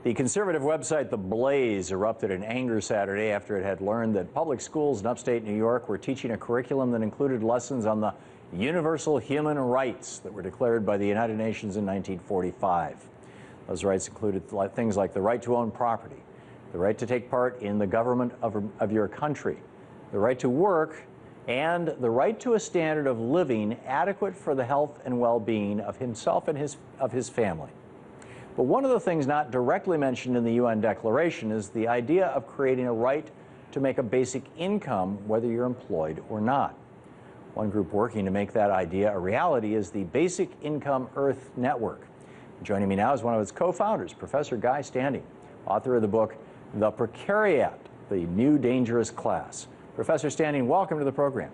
The conservative website The Blaze erupted in anger Saturday after it had learned that public schools in upstate New York were teaching a curriculum that included lessons on the universal human rights that were declared by the United Nations in 1945. Those rights included things like the right to own property, the right to take part in the government of your country, the right to work, and the right to a standard of living adequate for the health and well-being of himself and his family. But one of the things not directly mentioned in the UN Declaration is the idea of creating a right to make a basic income whether you're employed or not. One group working to make that idea a reality is the Basic Income Earth Network. Joining me now is one of its co-founders, Professor Guy Standing, author of the book, The Precariat, the New Dangerous Class. Professor Standing, welcome to the program.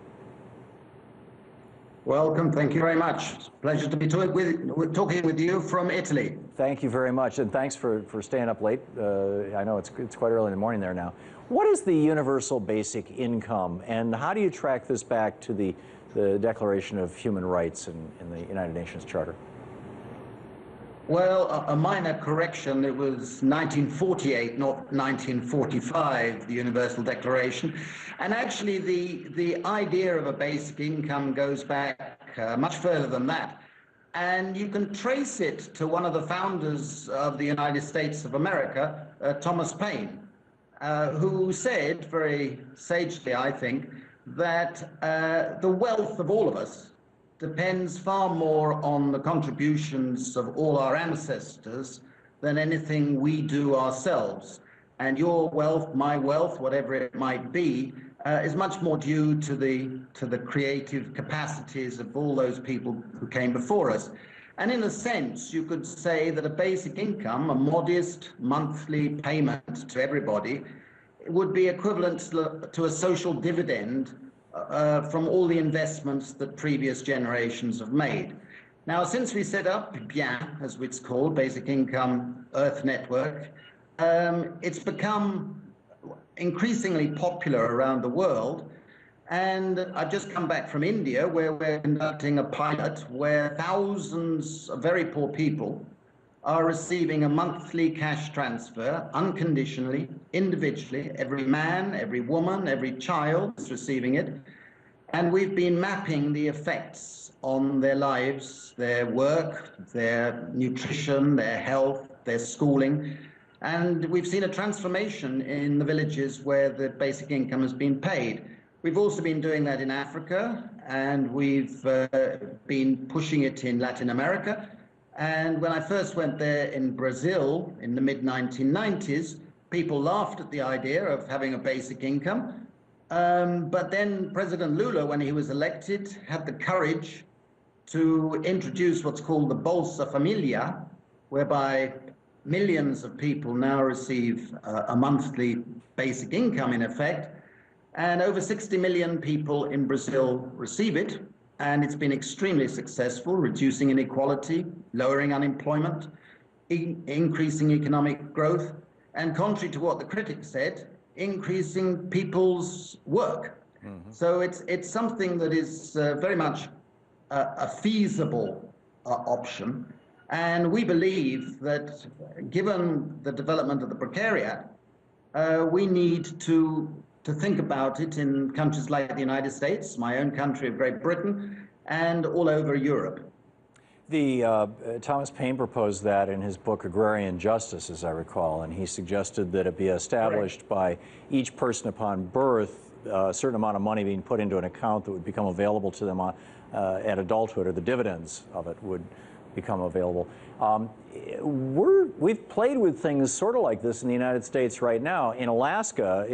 Welcome. Thank you very much. Pleasure to be talking with you from Italy. Thank you very much, and thanks for staying up late. I know it's quite early in the morning there now. What is the universal basic income, and how do you track this back to the Declaration of Human Rights in the United Nations Charter? Well, a minor correction. It was 1948, not 1945, the Universal Declaration. And actually, the idea of a basic income goes back much further than that. And you can trace it to one of the founders of the United States of America, Thomas Paine, who said, very sagely, I think, that the wealth of all of us depends far more on the contributions of all our ancestors than anything we do ourselves. And your wealth, my wealth, whatever it might be, is much more due to the creative capacities of all those people who came before us. And in a sense, you could say that a basic income, a modest monthly payment to everybody, would be equivalent to a social dividend from all the investments that previous generations have made. Now, since we set up BIEN, as it's called, Basic Income Earth Network, it's become increasingly popular around the world. And I've just come back from India, where we're conducting a pilot where thousands of very poor people are receiving a monthly cash transfer, unconditionally, individually. Every man, every woman, every child is receiving it. And we've been mapping the effects on their lives, their work, their nutrition, their health, their schooling. And we've seen a transformation in the villages where the basic income has been paid. We've also been doing that in Africa, and we've been pushing it in Latin America. And when I first went there in Brazil in the mid-1990s, people laughed at the idea of having a basic income. But then President Lula, when he was elected, had the courage to introduce what's called the Bolsa Familia, whereby millions of people now receive a monthly basic income in effect. And over 60 million people in Brazil receive it. And it's been extremely successful, reducing inequality, lowering unemployment, increasing economic growth, and contrary to what the critics said, increasing people's work. Mm-hmm. So it's something that is very much a feasible option. And we believe that given the development of the precariat, we need to think about it in countries like the United States, my own country of Great Britain, and all over Europe. Thomas Paine proposed that in his book Agrarian Justice, as I recall, and he suggested that it be established by each person upon birth, a certain amount of money being put into an account that would become available to them at adulthood, or the dividends of it would become available. We've played with things sort of like this in the United States right now. In Alaska,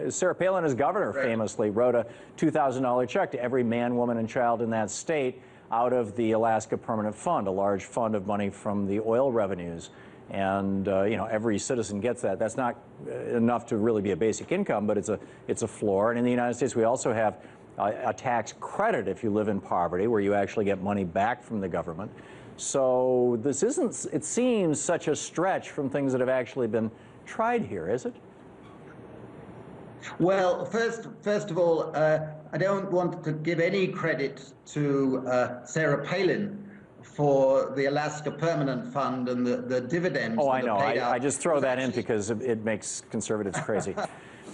Sarah Palin, as governor, famously wrote a $2,000 check to every man, woman, and child in that state out of the Alaska Permanent Fund, a large fund of money from the oil revenues. And you know, every citizen gets that. That's not enough to really be a basic income, but it's a floor. And in the United States, we also have a tax credit if you live in poverty, where you actually get money back from the government. So this isn't, it seems, such a stretch from things that have actually been tried here, is it? Well, first of all, I don't want to give any credit to Sarah Palin for the Alaska Permanent Fund and the dividends. Oh, that I know. are paid out. I just throw that in because it makes conservatives crazy.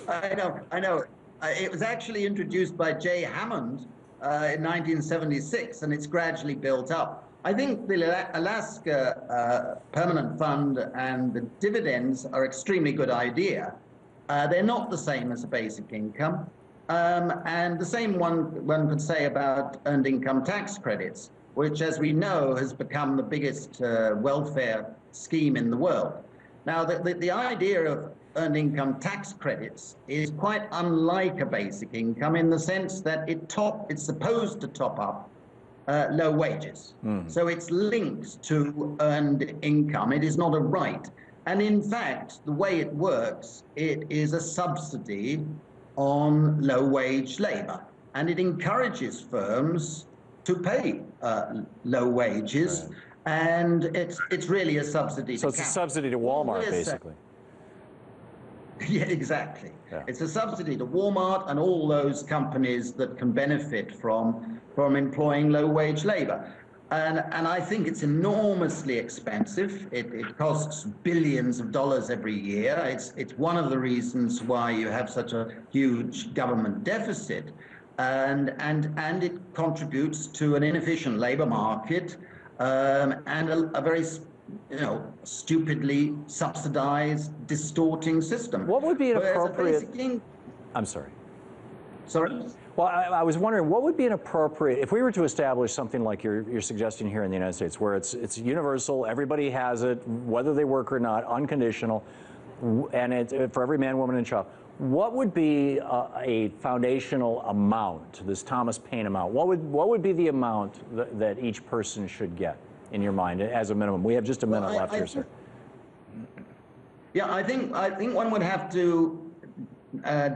I know. It was actually introduced by Jay Hammond in 1976, and it's gradually built up. I think the Alaska Permanent Fund and the dividends are an extremely good idea. They're not the same as a basic income. And the same one could say about earned income tax credits, which, as we know, has become the biggest welfare scheme in the world. Now, the idea of earned income tax credits is quite unlike a basic income in the sense that it's supposed to top up low wages. So it's linked to earned income. It is not a right. And in fact, the way it works, it is a subsidy on low-wage labor. And it encourages firms to pay low wages. Right. And it's really a subsidy to So it's a subsidy to Walmart, basically. Yeah, exactly. Yeah. It's a subsidy to Walmart and all those companies that can benefit from employing low-wage labor. And I think it's enormously expensive. It costs billions of dollars every year. It's one of the reasons why you have such a huge government deficit. And it contributes to an inefficient labor market and a very stupidly subsidized, distorting system. What would be an appropriate... I'm sorry. Sorry? Well, I was wondering, what would be an appropriate, if we were to establish something like you're suggesting here in the United States, where it's universal, everybody has it, whether they work or not, unconditional, and it's for every man, woman, and child. What would be a foundational amount, this Thomas Paine amount? What would be the amount that each person should get, in your mind, as a minimum? We have just a minute left here, sir. Yeah, I think one would have to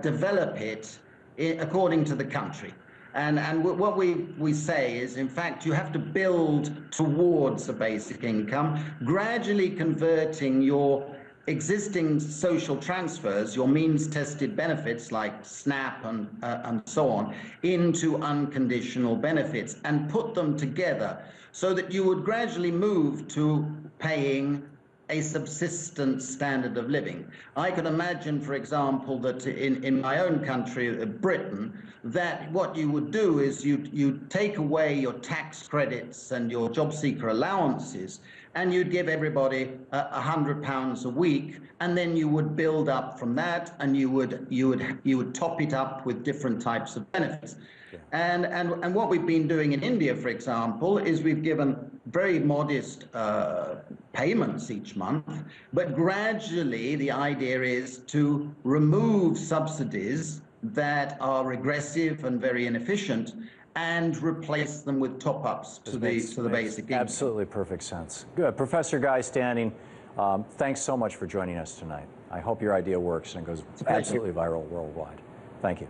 develop it according to the country. And what we say is, in fact, you have to build towards a basic income, gradually converting your existing social transfers, your means-tested benefits like SNAP and so on, into unconditional benefits and put them together so that you would gradually move to paying a subsistence standard of living. I can imagine, for example, that in my own country, Britain, that what you would do is you'd take away your tax credits and your job seeker allowances, and you'd give everybody £100 a week, and then you would build up from that, and you would top it up with different types of benefits. Yeah. And what we've been doing in India, for example, is we've given very modest payments each month, but gradually the idea is to remove subsidies that are regressive and very inefficient and replace them with top-ups to the basic income. Absolutely perfect sense. Good. Professor Guy Standing, thanks so much for joining us tonight. I hope your idea works and it goes absolutely viral worldwide. Thank you.